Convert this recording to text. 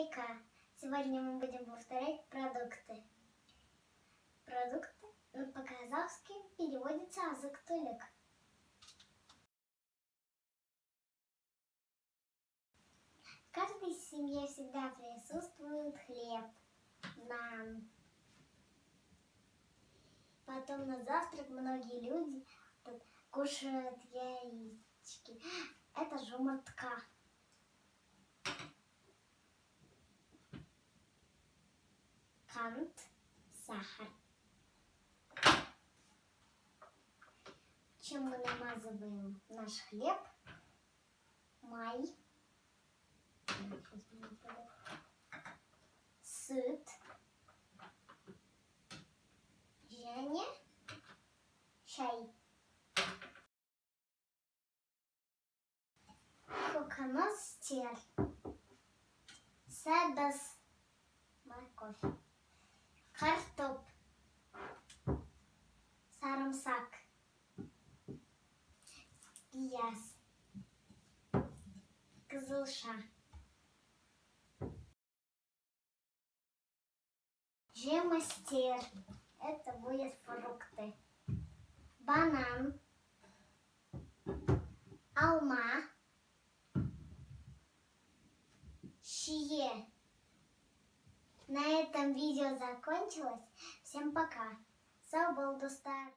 Вика. Сегодня мы будем повторять продукты. Продукты по-казахски переводится азык-түлік. В каждой семье всегда присутствует хлеб, нан. Потом на завтрак многие люди кушают яички. Это жұмыртқа. Қант, сахар. Чем мы намазываем наш хлеб? Май, сүт, және шай. Көкөніс, сәбіз, морковь, картоп, сарымсак, пияз, қызылша, жемістер, это будут фрукты, банан, алма, шие. На этом видео закончилось. Всем пока. Сау был достар.